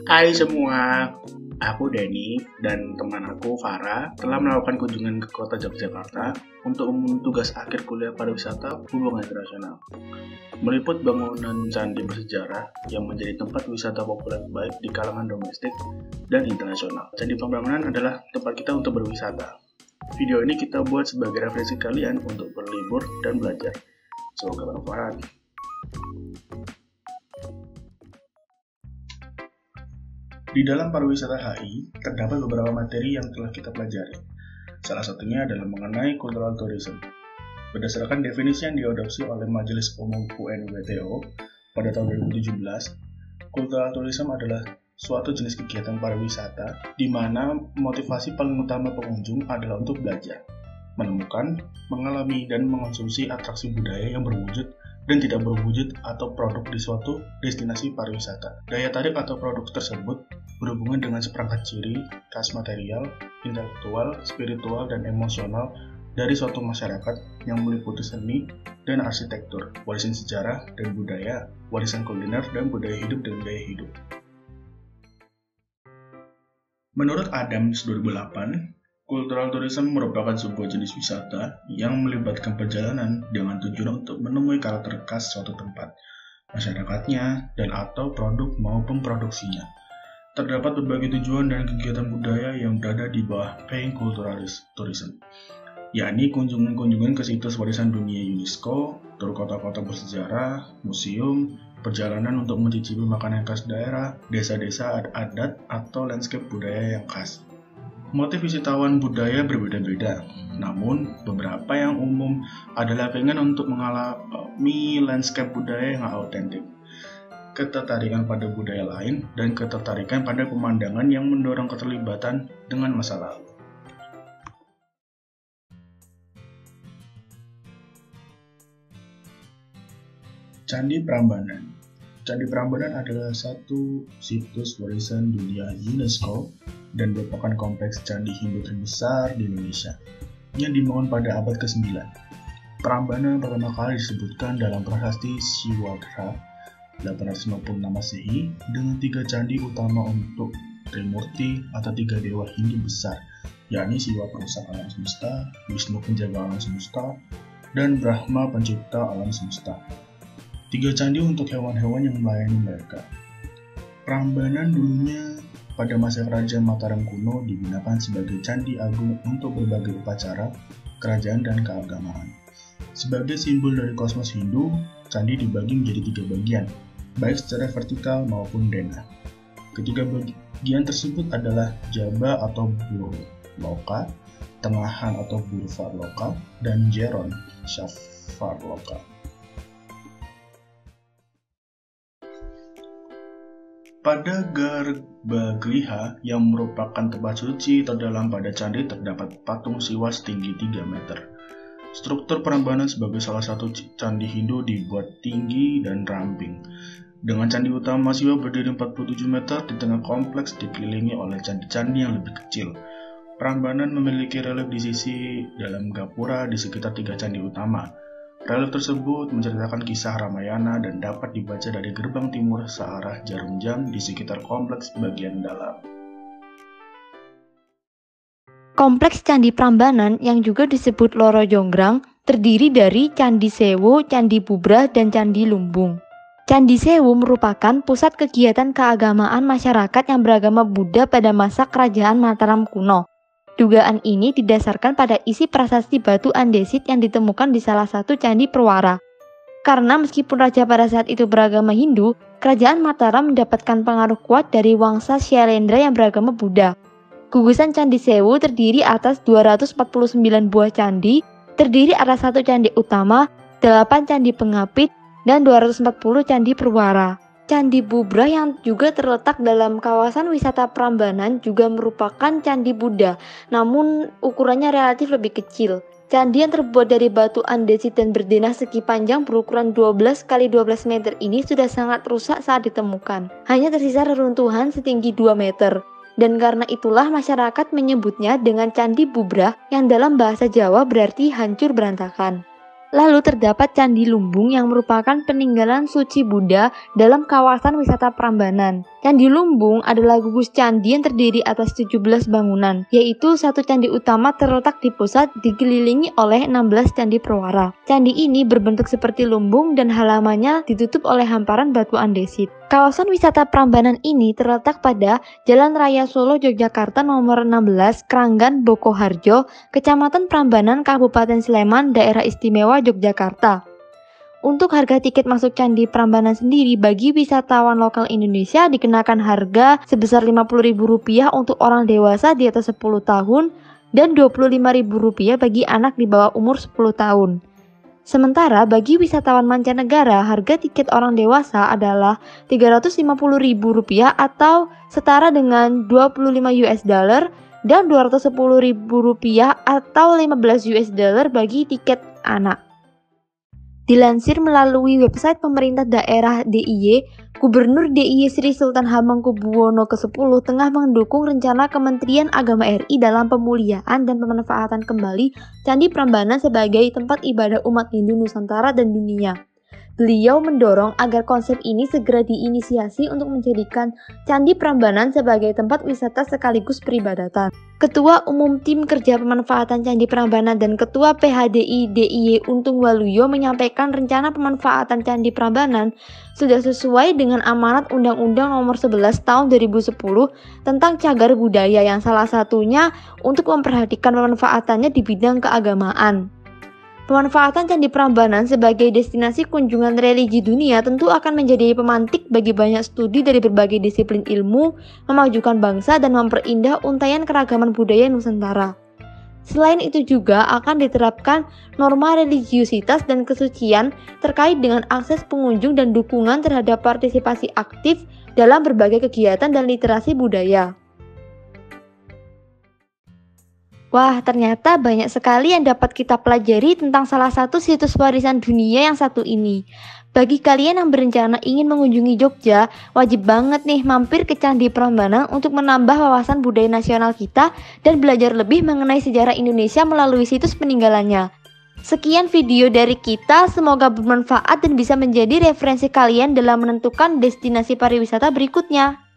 Hai semua, aku Denny dan teman aku Farah telah melakukan kunjungan ke kota Yogyakarta untuk memenuhi tugas akhir kuliah pariwisata hubungan internasional. Meliput bangunan candi bersejarah yang menjadi tempat wisata populer baik di kalangan domestik dan internasional. Candi Prambanan adalah tempat kita untuk berwisata. Video ini kita buat sebagai referensi kalian untuk berlibur dan belajar. Semoga bermanfaat. Di dalam pariwisata HI, terdapat beberapa materi yang telah kita pelajari. Salah satunya adalah mengenai cultural tourism. Berdasarkan definisi yang diadopsi oleh Majelis Umum UN WTO pada tahun 2017, cultural tourism adalah suatu jenis kegiatan pariwisata di mana motivasi paling utama pengunjung adalah untuk belajar, menemukan, mengalami, dan mengonsumsi atraksi budaya yang berwujud dan tidak berwujud atau produk di suatu destinasi pariwisata. Daya tarik atau produk tersebut berhubungan dengan seperangkat ciri khas material, intelektual, spiritual, dan emosional dari suatu masyarakat yang meliputi seni dan arsitektur, warisan sejarah dan budaya, warisan kuliner, dan budaya hidup dan gaya hidup. Menurut Adams 2008, cultural tourism merupakan sebuah jenis wisata yang melibatkan perjalanan dengan tujuan untuk menemui karakter khas suatu tempat, masyarakatnya, dan atau produk maupun produksinya. Terdapat berbagai tujuan dan kegiatan budaya yang berada di bawah paying cultural tourism, yakni kunjungan-kunjungan ke situs warisan dunia UNESCO, tur kota-kota bersejarah, museum, perjalanan untuk mencicipi makanan khas daerah, desa-desa adat, atau landscape budaya yang khas. Motif wisatawan budaya berbeda-beda, namun beberapa yang umum adalah pengen untuk mengalami landscape budaya yang autentik, ketertarikan pada budaya lain, dan ketertarikan pada pemandangan yang mendorong keterlibatan dengan masa lalu. Candi Prambanan. Candi Prambanan adalah satu situs warisan dunia UNESCO dan merupakan kompleks candi Hindu terbesar di Indonesia yang dibangun pada abad ke-9. Prambanan pertama kali disebutkan dalam prasasti Siwagra 856 Masehi dengan 3 candi utama untuk Trimurti atau 3 dewa Hindu besar, yakni Siwa perusak alam semesta, Wisnu penjaga alam semesta, dan Brahma pencipta alam semesta. 3 candi untuk hewan-hewan yang melayani mereka. Prambanan dulunya pada masa Kerajaan Mataram kuno digunakan sebagai candi agung untuk berbagai upacara, kerajaan, dan keagamaan. Sebagai simbol dari kosmos Hindu, candi dibagi menjadi 3 bagian, baik secara vertikal maupun denah. Ketiga bagian tersebut adalah Jaba atau Burloka, Tengahan atau Burvarloka, dan Jeron Shafarloka. Pada Garbagriha yang merupakan tempat suci terdalam pada candi terdapat patung Siwa setinggi 3 meter. Struktur Prambanan sebagai salah satu candi Hindu dibuat tinggi dan ramping. Dengan candi utama Siwa berdiri 47 meter di tengah kompleks dikelilingi oleh candi-candi yang lebih kecil. Prambanan memiliki relief di sisi dalam gapura di sekitar 3 candi utama. Relief tersebut menceritakan kisah Ramayana dan dapat dibaca dari gerbang timur searah jarum jam di sekitar kompleks bagian dalam. Kompleks Candi Prambanan yang juga disebut Loro Jonggrang terdiri dari Candi Sewu, Candi Bubrah, dan Candi Lumbung. Candi Sewu merupakan pusat kegiatan keagamaan masyarakat yang beragama Buddha pada masa Kerajaan Mataram kuno. Dugaan ini didasarkan pada isi prasasti batu andesit yang ditemukan di salah satu candi Perwara. Karena meskipun raja pada saat itu beragama Hindu, Kerajaan Mataram mendapatkan pengaruh kuat dari Wangsa Syailendra yang beragama Buddha. Gugusan Candi Sewu terdiri atas 249 buah candi, terdiri atas 1 candi utama, 8 candi pengapit, dan 240 candi Perwara. Candi Bubrah yang juga terletak dalam kawasan wisata Prambanan juga merupakan candi Buddha, namun ukurannya relatif lebih kecil. Candi yang terbuat dari batu andesit dan berdenah segi panjang berukuran 12 x 12 meter ini sudah sangat rusak saat ditemukan. Hanya tersisa reruntuhan setinggi 2 meter. Dan karena itulah masyarakat menyebutnya dengan Candi Bubrah yang dalam bahasa Jawa berarti hancur berantakan. Lalu terdapat Candi Lumbung yang merupakan peninggalan suci Buddha dalam kawasan wisata Prambanan. Candi Lumbung adalah gugus candi yang terdiri atas 17 bangunan, yaitu satu candi utama terletak di pusat dikelilingi oleh 16 candi perwara. Candi ini berbentuk seperti lumbung dan halamannya ditutup oleh hamparan batu andesit. Kawasan wisata Prambanan ini terletak pada Jalan Raya Solo Yogyakarta nomor 16, Kranggan, Bokoharjo, Kecamatan Prambanan, Kabupaten Sleman, Daerah Istimewa Yogyakarta. Untuk harga tiket masuk Candi Prambanan sendiri bagi wisatawan lokal Indonesia dikenakan harga sebesar Rp50.000 untuk orang dewasa di atas 10 tahun dan Rp25.000 bagi anak di bawah umur 10 tahun. Sementara bagi wisatawan mancanegara harga tiket orang dewasa adalah Rp350.000 atau setara dengan $25 dan Rp210.000 atau $15 bagi tiket anak. Dilansir melalui website pemerintah daerah DIY, Gubernur DIY Sri Sultan Hamengkubuwono ke-10 tengah mendukung rencana Kementerian Agama RI dalam pemuliaan dan pemanfaatan kembali Candi Prambanan sebagai tempat ibadah umat Hindu Nusantara dan dunia. Beliau mendorong agar konsep ini segera diinisiasi untuk menjadikan Candi Prambanan sebagai tempat wisata sekaligus peribadatan. Ketua Umum Tim Kerja Pemanfaatan Candi Prambanan dan Ketua PHDI DIY Untung Waluyo menyampaikan rencana pemanfaatan Candi Prambanan sudah sesuai dengan amanat Undang-Undang Nomor 11 Tahun 2010 tentang Cagar Budaya yang salah satunya untuk memperhatikan pemanfaatannya di bidang keagamaan. Pemanfaatan Candi Prambanan sebagai destinasi kunjungan religi dunia tentu akan menjadi pemantik bagi banyak studi dari berbagai disiplin ilmu, memajukan bangsa dan memperindah untaian keragaman budaya Nusantara. Selain itu juga akan diterapkan norma religiusitas dan kesucian terkait dengan akses pengunjung dan dukungan terhadap partisipasi aktif dalam berbagai kegiatan dan literasi budaya. Wah, ternyata banyak sekali yang dapat kita pelajari tentang salah satu situs warisan dunia yang satu ini. Bagi kalian yang berencana ingin mengunjungi Jogja, wajib banget nih mampir ke Candi Prambanan untuk menambah wawasan budaya nasional kita dan belajar lebih mengenai sejarah Indonesia melalui situs peninggalannya. Sekian video dari kita, semoga bermanfaat dan bisa menjadi referensi kalian dalam menentukan destinasi pariwisata berikutnya.